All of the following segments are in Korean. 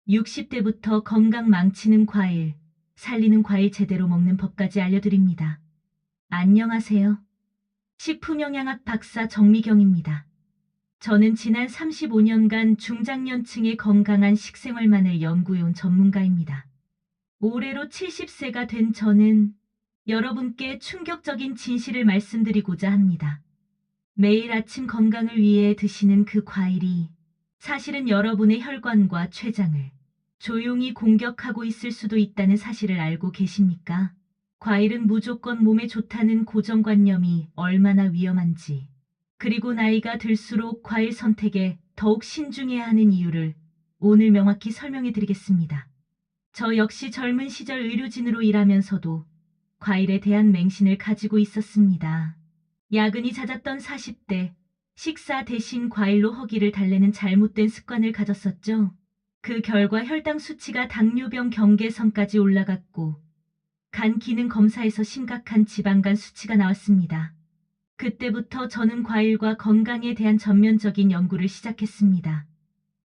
60대부터 건강 망치는 과일, 살리는 과일 제대로 먹는 법까지 알려드립니다. 안녕하세요. 식품영양학 박사 정미경입니다. 저는 지난 35년간 중장년층의 건강한 식생활만을 연구해온 전문가입니다. 올해로 70세가 된 저는 여러분께 충격적인 진실을 말씀드리고자 합니다. 매일 아침 건강을 위해 드시는 그 과일이 사실은 여러분의 혈관과 췌장을 조용히 공격하고 있을 수도 있다는 사실을 알고 계십니까? 과일은 무조건 몸에 좋다는 고정관념이 얼마나 위험한지, 그리고 나이가 들수록 과일 선택에 더욱 신중해야 하는 이유를 오늘 명확히 설명해 드리겠습니다. 저 역시 젊은 시절 의료진으로 일하면서도 과일에 대한 맹신을 가지고 있었습니다. 야근이 잦았던 40대, 식사 대신 과일로 허기를 달래는 잘못된 습관을 가졌었죠. 그 결과 혈당 수치가 당뇨병 경계선까지 올라갔고 간 기능 검사에서 심각한 지방간 수치가 나왔습니다. 그때부터 저는 과일과 건강에 대한 전면적인 연구를 시작했습니다.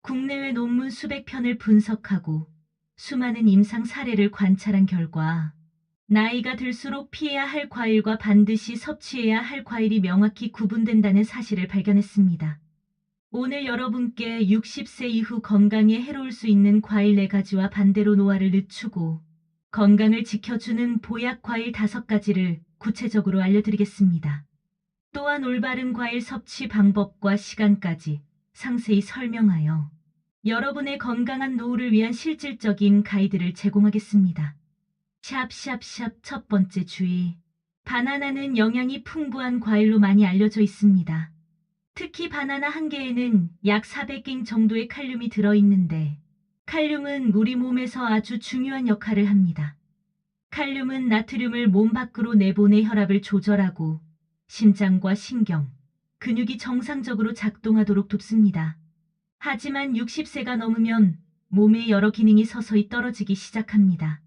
국내외 논문 수백 편을 분석하고 수많은 임상 사례를 관찰한 결과 나이가 들수록 피해야 할 과일과 반드시 섭취해야 할 과일이 명확히 구분된다는 사실을 발견했습니다. 오늘 여러분께 60세 이후 건강에 해로울 수 있는 과일 4가지와 반대로 노화를 늦추고 건강을 지켜주는 보약 과일 5가지를 구체적으로 알려드리겠습니다. 또한 올바른 과일 섭취 방법과 시간까지 상세히 설명하여 여러분의 건강한 노후를 위한 실질적인 가이드를 제공하겠습니다. 샵샵샵 첫 번째 주의. 바나나는 영양이 풍부한 과일로 많이 알려져 있습니다. 특히 바나나 한 개에는 약 400갱 정도의 칼륨이 들어있는데 칼륨은 우리 몸에서 아주 중요한 역할을 합니다. 칼륨은 나트륨을 몸 밖으로 내보내 혈압을 조절하고 심장과 신경, 근육이 정상적으로 작동하도록 돕습니다. 하지만 60세가 넘으면 몸의 여러 기능이 서서히 떨어지기 시작합니다.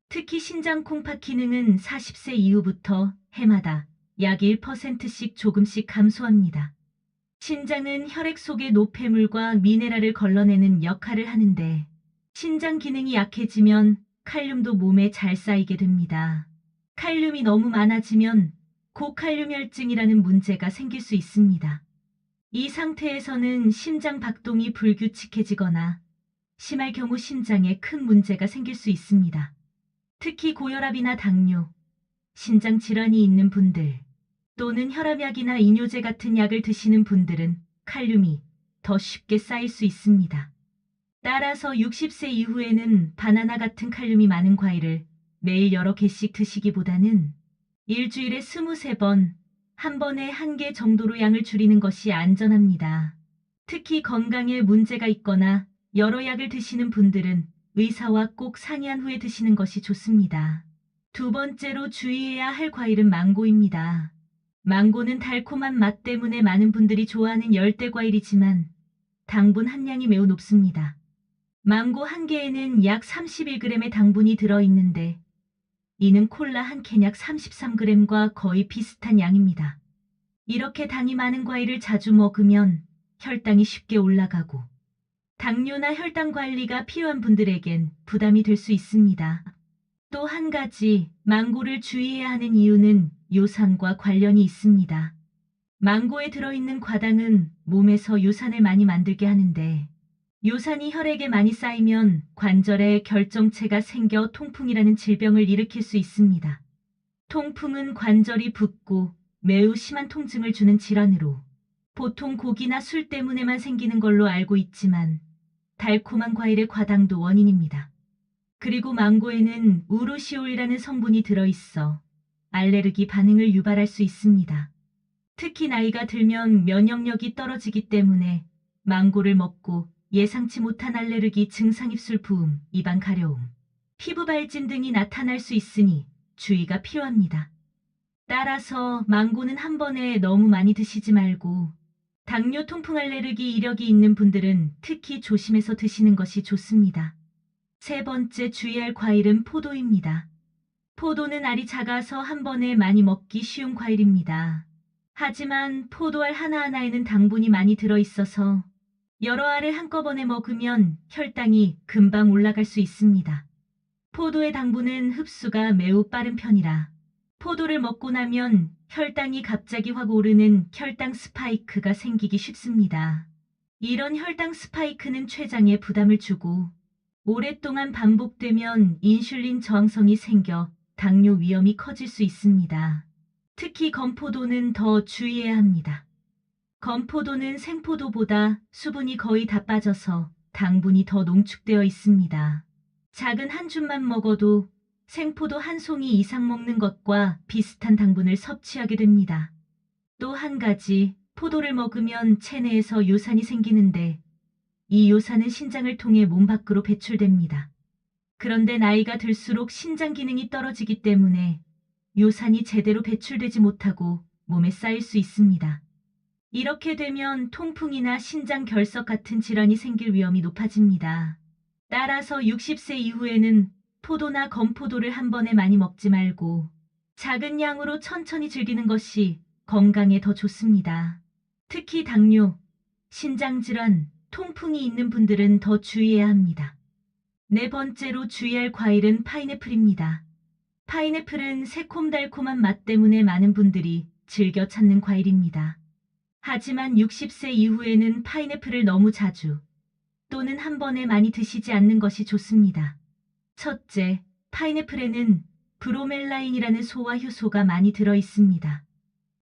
특히 신장 콩팥 기능은 40세 이후부터 해마다 약 1%씩 조금씩 감소합니다. 신장은 혈액 속의 노폐물과 미네랄을 걸러내는 역할을 하는데 신장 기능이 약해지면 칼륨도 몸에 잘 쌓이게 됩니다. 칼륨이 너무 많아지면 고칼륨혈증이라는 문제가 생길 수 있습니다. 이 상태에서는 심장 박동이 불규칙해지거나 심할 경우 심장에 큰 문제가 생길 수 있습니다. 특히 고혈압이나 당뇨, 신장 질환이 있는 분들, 또는 혈압약이나 이뇨제 같은 약을 드시는 분들은 칼륨이 더 쉽게 쌓일 수 있습니다. 따라서 60세 이후에는 바나나 같은 칼륨이 많은 과일을 매일 여러 개씩 드시기보다는 일주일에 23번, 한 번에 1개 정도로 양을 줄이는 것이 안전합니다. 특히 건강에 문제가 있거나 여러 약을 드시는 분들은 의사와 꼭 상의한 후에 드시는 것이 좋습니다. 두 번째로 주의해야 할 과일은 망고입니다. 망고는 달콤한 맛 때문에 많은 분들이 좋아하는 열대 과일이지만 당분 함량이 매우 높습니다. 망고 한 개에는 약 31g의 당분이 들어있는데 이는 콜라 한 캔 약 33g과 거의 비슷한 양입니다. 이렇게 당이 많은 과일을 자주 먹으면 혈당이 쉽게 올라가고 당뇨나 혈당 관리가 필요한 분들에겐 부담이 될 수 있습니다. 또 한 가지 망고를 주의해야 하는 이유는 요산과 관련이 있습니다. 망고에 들어있는 과당은 몸에서 요산을 많이 만들게 하는데 요산이 혈액에 많이 쌓이면 관절에 결정체가 생겨 통풍이라는 질병을 일으킬 수 있습니다. 통풍은 관절이 붓고 매우 심한 통증을 주는 질환으로 보통 고기나 술 때문에만 생기는 걸로 알고 있지만 달콤한 과일의 과당도 원인입니다. 그리고 망고에는 우루시올이라는 성분이 들어있어 알레르기 반응을 유발할 수 있습니다. 특히 나이가 들면 면역력이 떨어지기 때문에 망고를 먹고 예상치 못한 알레르기 증상 입술 부음, 입안 가려움, 피부 발진 등이 나타날 수 있으니 주의가 필요합니다. 따라서 망고는 한 번에 너무 많이 드시지 말고 당뇨 통풍 알레르기 이력이 있는 분들은 특히 조심해서 드시는 것이 좋습니다. 세 번째 주의할 과일은 포도입니다. 포도는 알이 작아서 한 번에 많이 먹기 쉬운 과일입니다. 하지만 포도알 하나하나에는 당분이 많이 들어있어서 여러 알을 한꺼번에 먹으면 혈당이 금방 올라갈 수 있습니다. 포도의 당분은 흡수가 매우 빠른 편이라 포도를 먹고 나면 혈당이 갑자기 확 오르는 혈당 스파이크가 생기기 쉽습니다. 이런 혈당 스파이크는 췌장에 부담을 주고 오랫동안 반복되면 인슐린 저항성이 생겨 당뇨 위험이 커질 수 있습니다. 특히 건포도는 더 주의해야 합니다. 건포도는 생포도보다 수분이 거의 다 빠져서 당분이 더 농축되어 있습니다. 작은 한 줌만 먹어도 생포도 한 송이 이상 먹는 것과 비슷한 당분을 섭취하게 됩니다. 또 한 가지, 포도를 먹으면 체내에서 요산이 생기는데 이 요산은 신장을 통해 몸 밖으로 배출됩니다. 그런데 나이가 들수록 신장 기능이 떨어지기 때문에 요산이 제대로 배출되지 못하고 몸에 쌓일 수 있습니다. 이렇게 되면 통풍이나 신장 결석 같은 질환이 생길 위험이 높아집니다. 따라서 60세 이후에는 포도나 건포도를 한 번에 많이 먹지 말고 작은 양으로 천천히 즐기는 것이 건강에 더 좋습니다. 특히 당뇨, 신장질환, 통풍이 있는 분들은 더 주의해야 합니다. 네 번째로 주의할 과일은 파인애플입니다. 파인애플은 새콤달콤한 맛 때문에 많은 분들이 즐겨 찾는 과일입니다. 하지만 60세 이후에는 파인애플을 너무 자주 또는 한 번에 많이 드시지 않는 것이 좋습니다. 첫째, 파인애플에는 브로멜라인이라는 소화 효소가 많이 들어 있습니다.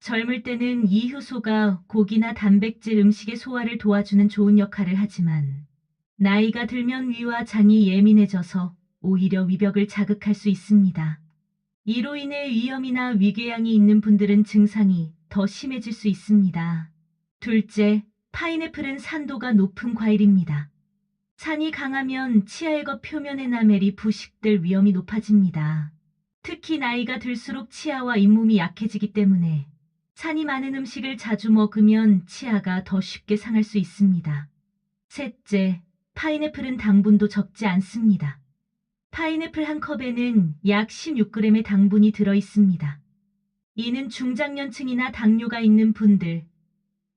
젊을 때는 이 효소가 고기나 단백질 음식의 소화를 도와주는 좋은 역할을 하지만 나이가 들면 위와 장이 예민해져서 오히려 위벽을 자극할 수 있습니다. 이로 인해 위염이나 위궤양이 있는 분들은 증상이 더 심해질 수 있습니다. 둘째, 파인애플은 산도가 높은 과일입니다. 산이 강하면 치아의 겉 표면 에나멜이 부식될 위험이 높아집니다. 특히 나이가 들수록 치아와 잇몸이 약해지기 때문에 산이 많은 음식을 자주 먹으면 치아가 더 쉽게 상할 수 있습니다. 셋째, 파인애플은 당분도 적지 않습니다. 파인애플 한 컵에는 약 16g의 당분이 들어 있습니다. 이는 중장년층이나 당뇨가 있는 분들,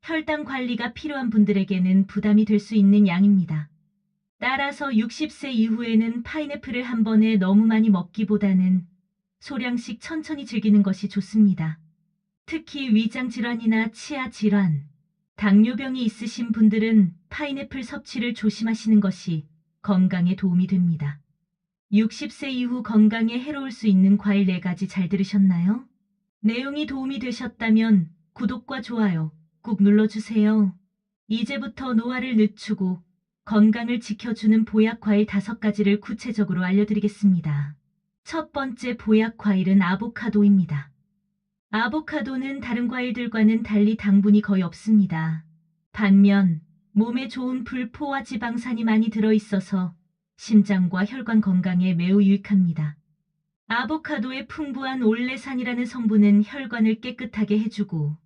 혈당 관리가 필요한 분들에게는 부담이 될 수 있는 양입니다. 따라서 60세 이후에는 파인애플을 한 번에 너무 많이 먹기보다는 소량씩 천천히 즐기는 것이 좋습니다. 특히 위장 질환이나 치아 질환, 당뇨병이 있으신 분들은 파인애플 섭취를 조심하시는 것이 건강에 도움이 됩니다. 60세 이후 건강에 해로울 수 있는 과일 4가지 잘 들으셨나요? 내용이 도움이 되셨다면 구독과 좋아요 꾹 눌러주세요. 이제부터 노화를 늦추고 건강을 지켜주는 보약 과일 5가지를 구체적으로 알려드리겠습니다. 첫 번째 보약 과일은 아보카도입니다. 아보카도는 다른 과일들과는 달리 당분이 거의 없습니다. 반면 몸에 좋은 불포화 지방산이 많이 들어있어서 심장과 혈관 건강에 매우 유익합니다. 아보카도의 풍부한 올레산이라는 성분은 혈관을 깨끗하게 해주고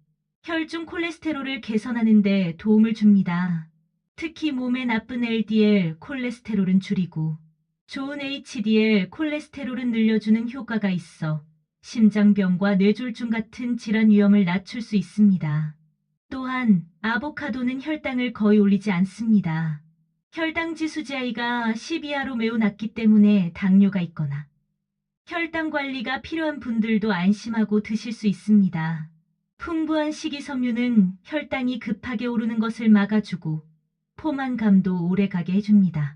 혈중 콜레스테롤을 개선하는 데 도움을 줍니다. 특히 몸에 나쁜 LDL 콜레스테롤은 줄이고 좋은 HDL 콜레스테롤은 늘려주는 효과가 있어 심장병과 뇌졸중 같은 질환 위험을 낮출 수 있습니다. 또한 아보카도는 혈당을 거의 올리지 않습니다. 혈당 지수 GI가 10 이하로 매우 낮기 때문에 당뇨가 있거나 혈당 관리가 필요한 분들도 안심하고 드실 수 있습니다. 풍부한 식이섬유는 혈당이 급하게 오르는 것을 막아주고 포만감도 오래가게 해줍니다.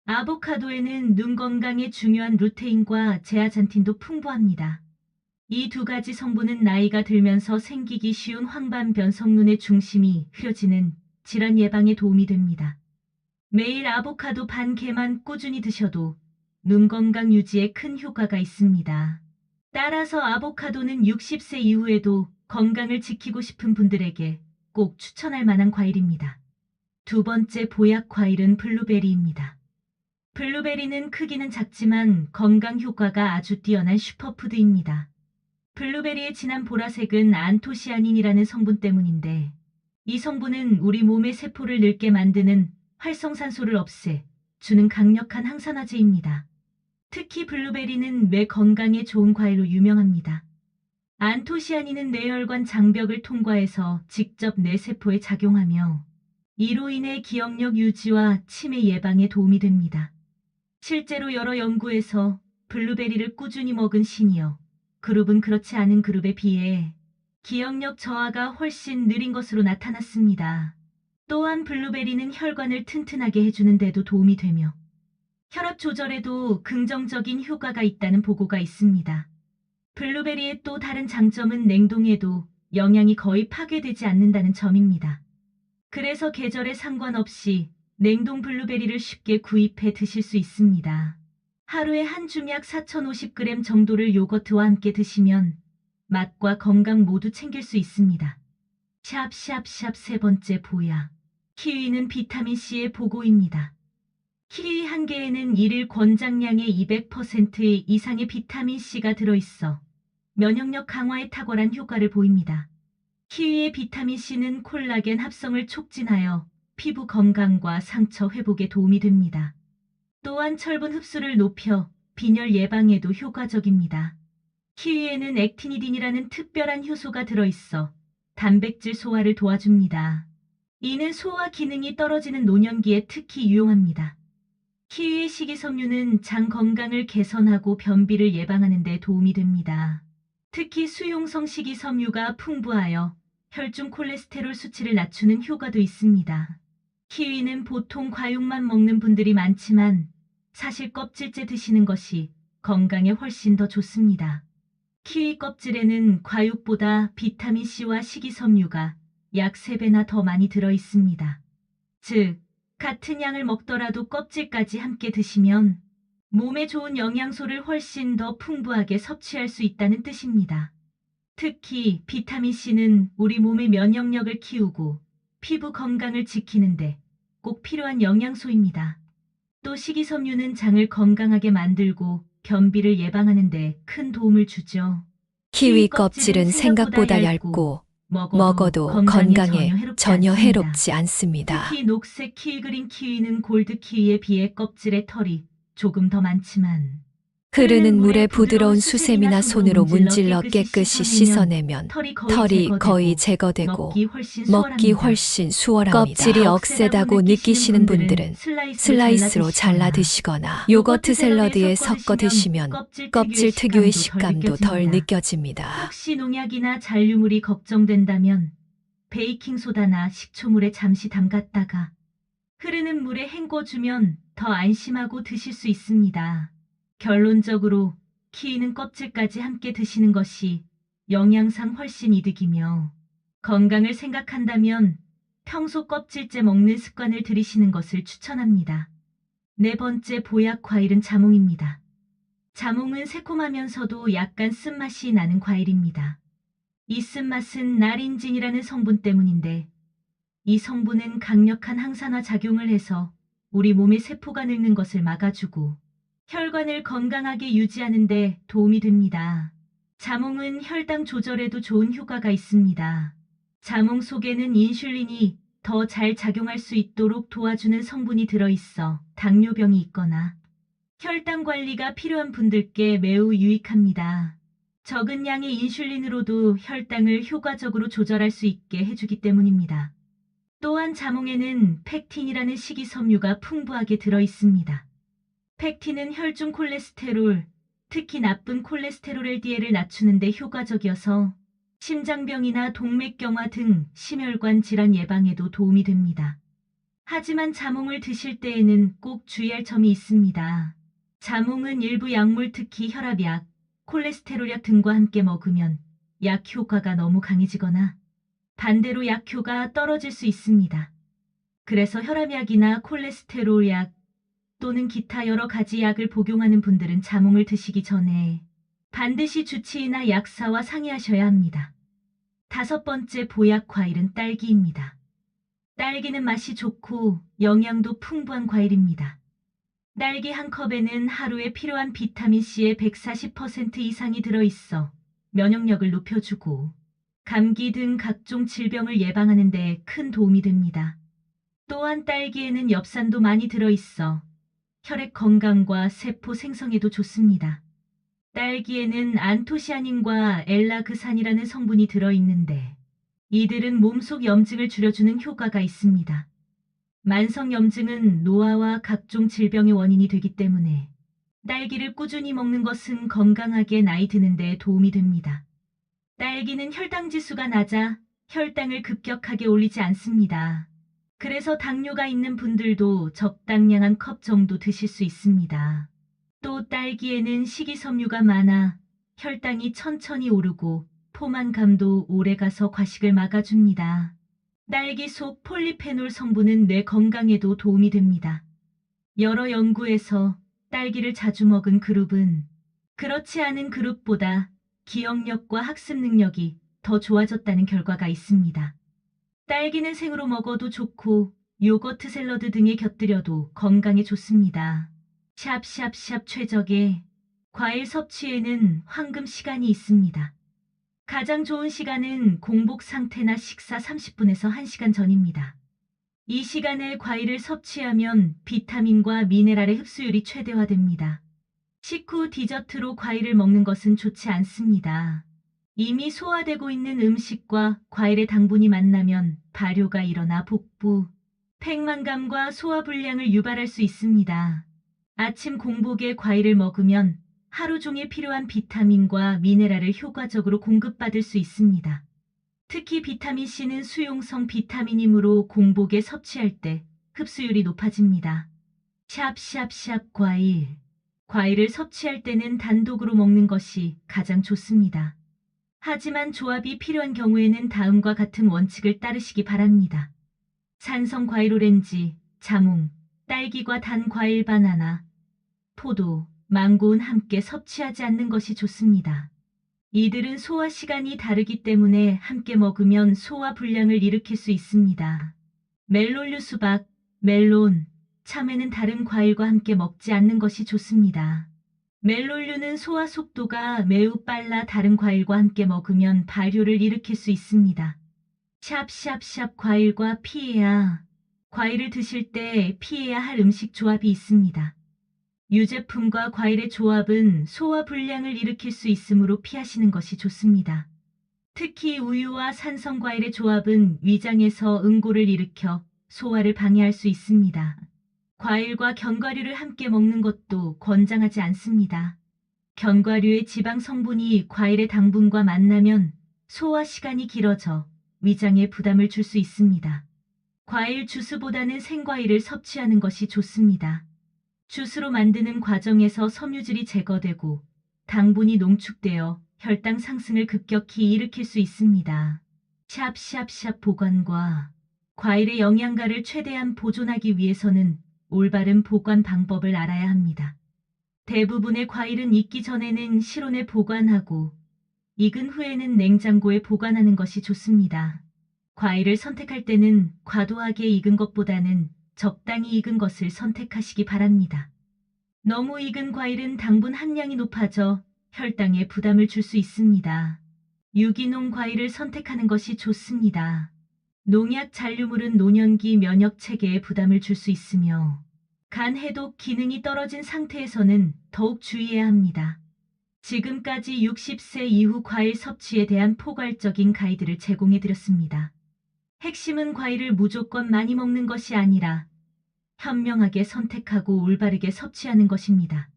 아보카도에는 눈 건강에 중요한 루테인과 제아잔틴도 풍부합니다. 이 2가지 성분은 나이가 들면서 생기기 쉬운 황반변 성눈의 중심이 흐려지는 질환 예방에 도움이 됩니다. 매일 아보카도 반 개만 꾸준히 드셔도 눈 건강 유지에 큰 효과가 있습니다. 따라서 아보카도는 60세 이후에도 건강을 지키고 싶은 분들에게 꼭 추천할 만한 과일입니다. 두 번째 보약 과일은 블루베리입니다. 블루베리는 크기는 작지만 건강 효과가 아주 뛰어난 슈퍼푸드입니다. 블루베리의 진한 보라색은 안토시아닌이라는 성분 때문인데 이 성분은 우리 몸의 세포를 늙게 만드는 활성산소를 없애 주는 강력한 항산화제입니다. 특히 블루베리는 뇌 건강에 좋은 과일로 유명합니다. 안토시아닌은 뇌혈관 장벽을 통과해서 직접 뇌세포에 작용하며 이로 인해 기억력 유지와 치매 예방에 도움이 됩니다. 실제로 여러 연구에서 블루베리를 꾸준히 먹은 시니어 그룹은 그렇지 않은 그룹에 비해 기억력 저하가 훨씬 느린 것으로 나타났습니다. 또한 블루베리는 혈관을 튼튼하게 해주는 데도 도움이 되며 혈압 조절에도 긍정적인 효과가 있다는 보고가 있습니다. 블루베리의 또 다른 장점은 냉동에도 영양이 거의 파괴되지 않는다는 점입니다. 그래서 계절에 상관없이 냉동 블루베리를 쉽게 구입해 드실 수 있습니다. 하루에 한 줌 약 4050g 정도를 요거트와 함께 드시면 맛과 건강 모두 챙길 수 있습니다. 샵샵샵 세 번째 보약. 키위는 비타민C의 보고입니다. 키위 한 개에는 일일 권장량의 200% 이상의 비타민C가 들어있어 면역력 강화에 탁월한 효과를 보입니다. 키위의 비타민C는 콜라겐 합성을 촉진하여 피부 건강과 상처 회복에 도움이 됩니다. 또한 철분 흡수를 높여 빈혈 예방에도 효과적입니다. 키위에는 액티니딘이라는 특별한 효소가 들어있어 단백질 소화를 도와줍니다. 이는 소화 기능이 떨어지는 노년기에 특히 유용합니다. 키위의 식이섬유는 장 건강을 개선하고 변비를 예방하는 데 도움이 됩니다. 특히 수용성 식이섬유가 풍부하여 혈중 콜레스테롤 수치를 낮추는 효과도 있습니다. 키위는 보통 과육만 먹는 분들이 많지만 사실 껍질째 드시는 것이 건강에 훨씬 더 좋습니다. 키위 껍질에는 과육보다 비타민C와 식이섬유가 약 3배나 더 많이 들어 있습니다. 즉, 같은 양을 먹더라도 껍질까지 함께 드시면 몸에 좋은 영양소를 훨씬 더 풍부하게 섭취할 수 있다는 뜻입니다. 특히 비타민C는 우리 몸의 면역력을 키우고 피부 건강을 지키는데 꼭 필요한 영양소입니다. 또 식이섬유는 장을 건강하게 만들고 변비를 예방하는 데 큰 도움을 주죠. 키위 껍질은 생각보다 얇고 먹어도 건강에 전혀 해롭지 않습니다. 특히 녹색 키위 그린 키위는 골드 키위에 비해 껍질의 털이 조금 더 많지만 흐르는 물에 부드러운 수세미나 손으로 문질러 깨끗이 씻어내면 털이 거의 제거되고 먹기 훨씬 수월합니다. 껍질이 억세다고 느끼시는 분들은 슬라이스로 잘라 드시거나 요거트 샐러드에 섞어 드시면 껍질 특유의 식감도 덜 느껴집니다. 혹시 농약이나 잔류물이 걱정된다면 베이킹소다나 식초물에 잠시 담갔다가 흐르는 물에 헹궈주면 더 안심하고 드실 수 있습니다. 결론적으로 키위는 껍질까지 함께 드시는 것이 영양상 훨씬 이득이며 건강을 생각한다면 평소 껍질째 먹는 습관을 들이시는 것을 추천합니다. 네 번째 보약 과일은 자몽입니다. 자몽은 새콤하면서도 약간 쓴맛이 나는 과일입니다. 이 쓴맛은 나린진이라는 성분 때문인데 이 성분은 강력한 항산화 작용을 해서 우리 몸의 세포가 늙는 것을 막아주고 혈관을 건강하게 유지하는 데 도움이 됩니다. 자몽은 혈당 조절에도 좋은 효과가 있습니다. 자몽 속에는 인슐린이 더 잘 작용할 수 있도록 도와주는 성분이 들어있어 당뇨병이 있거나 혈당 관리가 필요한 분들께 매우 유익합니다. 적은 양의 인슐린으로도 혈당을 효과적으로 조절할 수 있게 해주기 때문입니다. 또한 자몽에는 펙틴이라는 식이섬유가 풍부하게 들어있습니다. 펙틴은 혈중 콜레스테롤, 특히 나쁜 콜레스테롤 LDL을 낮추는 데 효과적이어서 심장병이나 동맥경화 등 심혈관 질환 예방에도 도움이 됩니다. 하지만 자몽을 드실 때에는 꼭 주의할 점이 있습니다. 자몽은 일부 약물 특히 혈압약, 콜레스테롤약 등과 함께 먹으면 약 효과가 너무 강해지거나 반대로 약효가 떨어질 수 있습니다. 그래서 혈압약이나 콜레스테롤약 또는 기타 여러 가지 약을 복용하는 분들은 자몽을 드시기 전에 반드시 주치의나 약사와 상의하셔야 합니다. 다섯 번째 보약 과일은 딸기입니다. 딸기는 맛이 좋고 영양도 풍부한 과일입니다. 딸기 한 컵에는 하루에 필요한 비타민C의 140% 이상이 들어있어 면역력을 높여주고 감기 등 각종 질병을 예방하는 데 큰 도움이 됩니다. 또한 딸기에는 엽산도 많이 들어있어 혈액 건강과 세포 생성에도 좋습니다. 딸기에는 안토시아닌과 엘라그산이라는 성분이 들어있는데 이들은 몸속 염증을 줄여주는 효과가 있습니다. 만성염증은 노화와 각종 질병의 원인이 되기 때문에 딸기를 꾸준히 먹는 것은 건강하게 나이 드는 데 도움이 됩니다. 딸기는 혈당 지수가 낮아 혈당을 급격하게 올리지 않습니다. 그래서 당뇨가 있는 분들도 적당량 한 컵 정도 드실 수 있습니다. 또 딸기에는 식이섬유가 많아 혈당이 천천히 오르고 포만감도 오래가서 과식을 막아줍니다. 딸기 속 폴리페놀 성분은 뇌 건강에도 도움이 됩니다. 여러 연구에서 딸기를 자주 먹은 그룹은 그렇지 않은 그룹보다 기억력과 학습 능력이 더 좋아졌다는 결과가 있습니다. 딸기는 생으로 먹어도 좋고 요거트 샐러드 등에 곁들여도 건강에 좋습니다. 샵샵샵 최적의 과일 섭취에는 황금 시간이 있습니다. 가장 좋은 시간은 공복 상태나 식사 30분에서 1시간 전입니다. 이 시간에 과일을 섭취하면 비타민과 미네랄의 흡수율이 최대화됩니다. 식후 디저트로 과일을 먹는 것은 좋지 않습니다. 이미 소화되고 있는 음식과 과일의 당분이 만나면 발효가 일어나 복부, 팽만감과 소화불량을 유발할 수 있습니다. 아침 공복에 과일을 먹으면 하루 종일 필요한 비타민과 미네랄을 효과적으로 공급받을 수 있습니다. 특히 비타민C는 수용성 비타민이므로 공복에 섭취할 때 흡수율이 높아집니다. 샵샵샵 과일. 과일을 섭취할 때는 단독으로 먹는 것이 가장 좋습니다. 하지만 조합이 필요한 경우에는 다음과 같은 원칙을 따르시기 바랍니다. 산성 과일 오렌지, 자몽, 딸기과 단 과일 바나나, 포도, 망고는 함께 섭취하지 않는 것이 좋습니다. 이들은 소화 시간이 다르기 때문에 함께 먹으면 소화 불량을 일으킬 수 있습니다. 멜론류 수박, 멜론, 참외는 다른 과일과 함께 먹지 않는 것이 좋습니다. 멜론류는 소화 속도가 매우 빨라 다른 과일과 함께 먹으면 발효를 일으킬 수 있습니다. 샵샵샵 과일과 피해야. 과일을 드실 때 피해야 할 음식 조합이 있습니다. 유제품과 과일의 조합은 소화 불량을 일으킬 수 있으므로 피하시는 것이 좋습니다. 특히 우유와 산성 과일의 조합은 위장에서 응고를 일으켜 소화를 방해할 수 있습니다. 과일과 견과류를 함께 먹는 것도 권장하지 않습니다. 견과류의 지방 성분이 과일의 당분과 만나면 소화 시간이 길어져 위장에 부담을 줄 수 있습니다. 과일 주스보다는 생과일을 섭취하는 것이 좋습니다. 주스로 만드는 과정에서 섬유질이 제거되고 당분이 농축되어 혈당 상승을 급격히 일으킬 수 있습니다. 샵샵샵 보관과 과일의 영양가를 최대한 보존하기 위해서는 올바른 보관 방법을 알아야 합니다. 대부분의 과일은 익기 전에는 실온에 보관하고 익은 후에는 냉장고에 보관하는 것이 좋습니다. 과일을 선택할 때는 과도하게 익은 것보다는 적당히 익은 것을 선택하시기 바랍니다. 너무 익은 과일은 당분 함량이 높아져 혈당에 부담을 줄 수 있습니다. 유기농 과일을 선택하는 것이 좋습니다. 농약 잔류물은 노년기 면역 체계에 부담을 줄 수 있으며 간 해독 기능이 떨어진 상태에서는 더욱 주의해야 합니다. 지금까지 60세 이후 과일 섭취에 대한 포괄적인 가이드를 제공해 드렸습니다. 핵심은 과일을 무조건 많이 먹는 것이 아니라 현명하게 선택하고 올바르게 섭취하는 것입니다.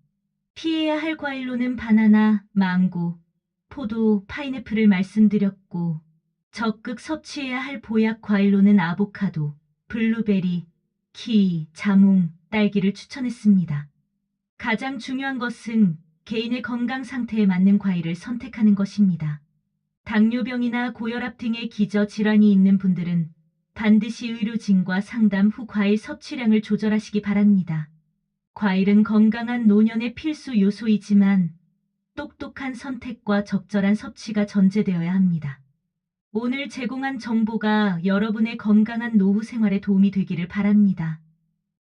피해야 할 과일로는 바나나, 망고, 포도, 파인애플을 말씀드렸고 적극 섭취해야 할 보약 과일로는 아보카도, 블루베리, 키위, 자몽, 딸기를 추천했습니다. 가장 중요한 것은 개인의 건강 상태에 맞는 과일을 선택하는 것입니다. 당뇨병이나 고혈압 등의 기저질환이 있는 분들은 반드시 의료진과 상담 후 과일 섭취량을 조절하시기 바랍니다. 과일은 건강한 노년의 필수 요소이지만 똑똑한 선택과 적절한 섭취가 전제되어야 합니다. 오늘 제공한 정보가 여러분의 건강한 노후 생활에 도움이 되기를 바랍니다.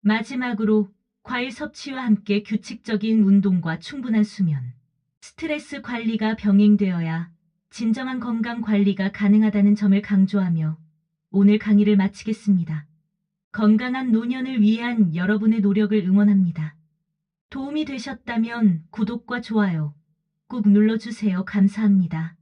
마지막으로 과일 섭취와 함께 규칙적인 운동과 충분한 수면, 스트레스 관리가 병행되어야 진정한 건강 관리가 가능하다는 점을 강조하며 오늘 강의를 마치겠습니다. 건강한 노년을 위한 여러분의 노력을 응원합니다. 도움이 되셨다면 구독과 좋아요 꾹 눌러주세요. 감사합니다.